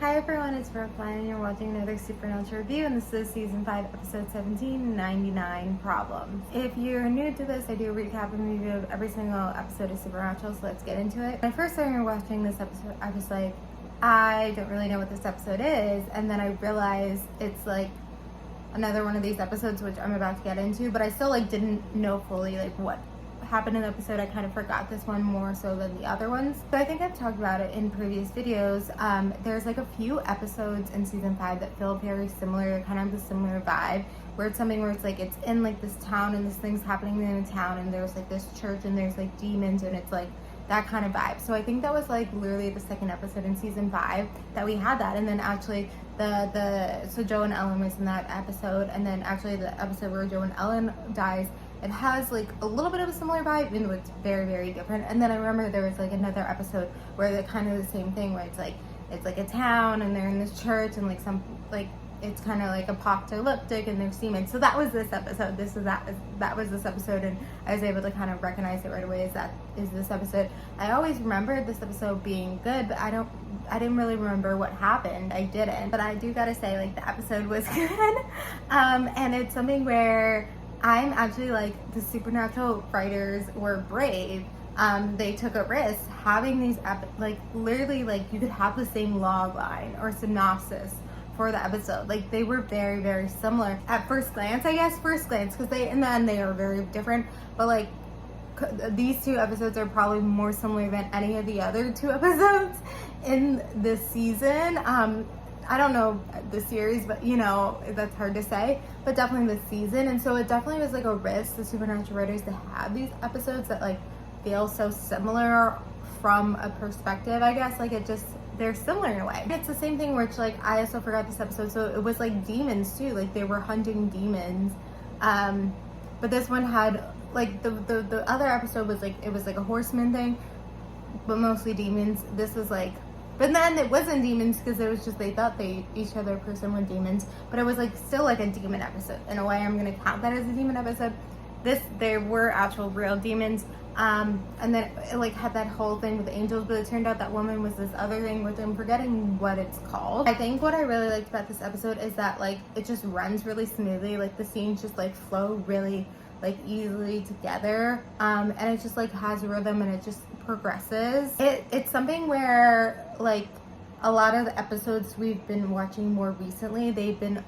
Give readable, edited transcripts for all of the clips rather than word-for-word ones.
Hi everyone, it's Brooklyn and you're watching another Supernatural review, and this is season 5, episode 17, 99 Problems. If you're new to this, I do a recap and review of every single episode of Supernatural, so let's get into it. When I first started watching this episode, I was like, I don't really know what this episode is, and then I realized it's like another one of these episodes which I'm about to get into, but I still didn't know fully what happened in the episode. I kind of forgot this one more so than the other ones. So I think I've talked about it in previous videos. There's a few episodes in season 5 that feel very similar, kind of the similar vibe, where it's something where it's it's in this town and this thing's happening in a town and there's this church and there's demons and it's that kind of vibe. So I think that was literally the second episode in season 5 that we had that, and then actually so Joe and Ellen was in that episode, and then actually the episode where Joe and Ellen dies, it has a little bit of a similar vibe, even though it's very, very different. And then I remember there was another episode where they're kind of the same thing, where it's a town and they're in this church and it's kind of apocalyptic and there's demons. So that was this episode. That was this episode, and I was able to kind of recognize it right away. Is this episode? I always remembered this episode being good, but I didn't really remember what happened. I didn't, but I do gotta say the episode was good. And it's something where I'm actually the Supernatural writers were brave. They took a risk having these literally you could have the same log line or synopsis for the episode. They were very, very similar at first glance, because in the end they are very different, but these two episodes are probably more similar than any of the other two episodes in this season. I don't know the series, but that's hard to say, but definitely this season. And so it definitely was a risk, the Supernatural writers, to have these episodes that feel so similar from a perspective, I guess. They're similar in a way. It's the same thing where it's I also forgot this episode, so it was demons too, they were hunting demons. But this one had the other episode was it was a horseman thing, but mostly demons. This was but then it wasn't demons, because it was just they thought each other person were demons, but it was still a demon episode. In a way, I'm gonna count that as a demon episode. There were actual real demons, and then it had that whole thing with the angels, but it turned out that woman was this other thing, which I'm forgetting what it's called. I think what I really liked about this episode is that it just runs really smoothly. The scenes just flow really easily together, and it just has rhythm and it just progresses. It's something where a lot of the episodes we've been watching more recently, they've been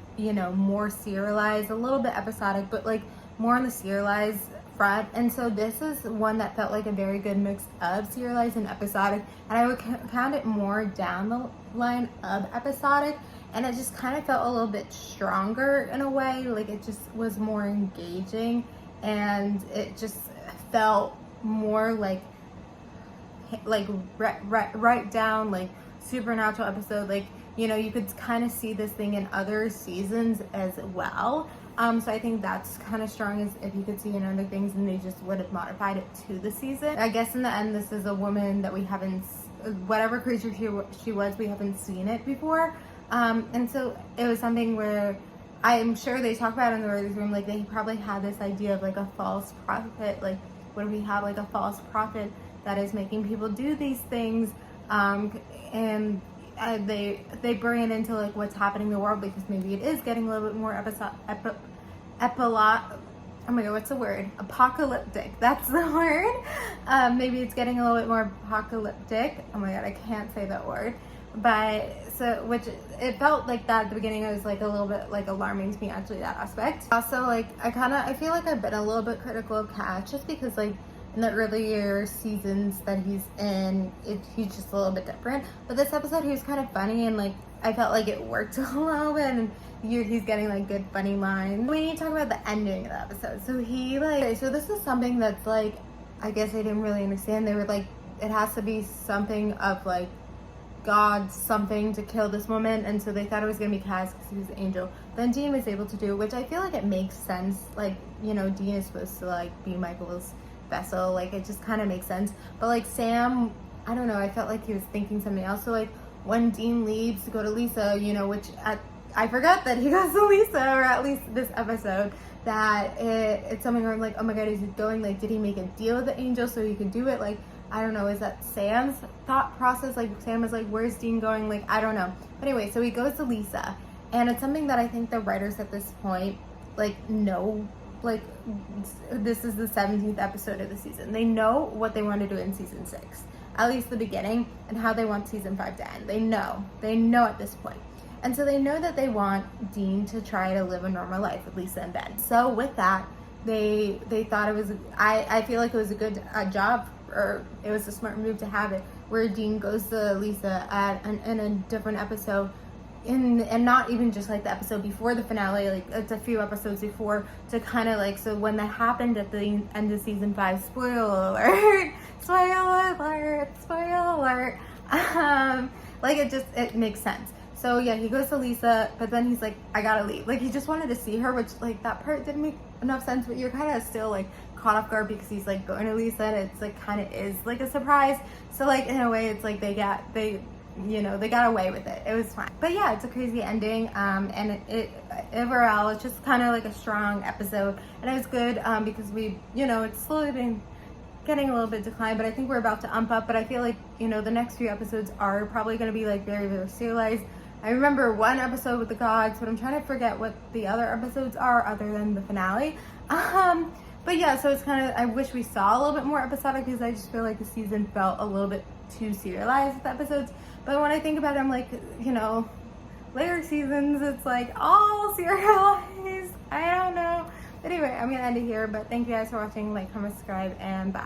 more serialized, a little bit episodic, but more on the serialized front. And so this is one that felt a very good mix of serialized and episodic, and I would count it more down the line of episodic, and it just kind of felt a little bit stronger in a way. It just was more engaging, and it just felt more right down Supernatural episode. You could kind of see this thing in other seasons as well. So I think that's kind of strong, as if you could see in other things and they just would have modified it to the season. I guess in the end, this is a woman that we haven't, whatever creature she was, we haven't seen it before. And so it was something where I'm sure they talk about in the writers' room, they probably had this idea of a false prophet. When we have a false prophet that is making people do these things, and they bring it into what's happening in the world, because maybe it is getting a little bit more apocalyptic. That's the word. Maybe it's getting a little bit more apocalyptic. Oh my god, I can't say that word. But which it felt that at the beginning. It was a little bit alarming to me, actually, that aspect. Also, I feel I've been a little bit critical of Cash, just because in the earlier seasons that he's in, he's just a little bit different. But this episode, he was kind of funny, and I felt it worked a little bit, and he's getting good funny lines. We need to talk about the ending of the episode. So so this is something that's I guess I didn't really understand. They were it has to be something of God something to kill this woman, and so they thought it was gonna be Kaz because he was the angel. Then Dean was able to do it, which I feel it makes sense. Dean is supposed to be Michael's vessel. It just kind of makes sense. But Sam, I don't know, I felt he was thinking something else. So when Dean leaves to go to Lisa, which I forgot that he goes to Lisa, or at least this episode, that it's something where I'm oh my god, is he going, did he make a deal with the angel so he could do it? I don't know, is that Sam's thought process? Like, Sam is like, where's Dean going? Like, I don't know. But anyway, so he goes to Lisa, and it's something that I think the writers at this point, like, know, like, this is the 17th episode of the season. They know what they want to do in season 6, at least the beginning, and how they want season 5 to end. They know at this point. And so they know that they want Dean to try to live a normal life with Lisa and Ben. So with that, they thought it was, I feel like it was a good job, or it was a smart move to have it, where Dean goes to Lisa in a different episode, and not even just like the episode before the finale, like it's a few episodes before, to kind of like, so when that happened at the end of season 5, spoiler alert, like it makes sense. So yeah, he goes to Lisa, but then he's like, I gotta leave. Like, he just wanted to see her, which, like, that part didn't make enough sense, but you're kind of still, like, caught off guard because he's, like, going to Lisa, and it's, like, kind of is, like, a surprise. So, like, in a way, it's, like, they got away with it. It was fine. But yeah, it's a crazy ending, and it overall, it's just kind of, like, a strong episode, and it was good, because we, it's slowly been getting a little bit declined, but I think we're about to ump up. But I feel like, the next few episodes are probably going to be, like, very, very serialized. I remember one episode with the gods, but I'm trying to forget what the other episodes are other than the finale. But yeah, so it's kind of, I wish we saw a little bit more episodic, because I just feel like the season felt a little bit too serialized with episodes. But when I think about it, I'm like, later seasons, it's like all serialized. I don't know. But anyway, I'm going to end it here, but thank you guys for watching. Like, comment, subscribe, and bye.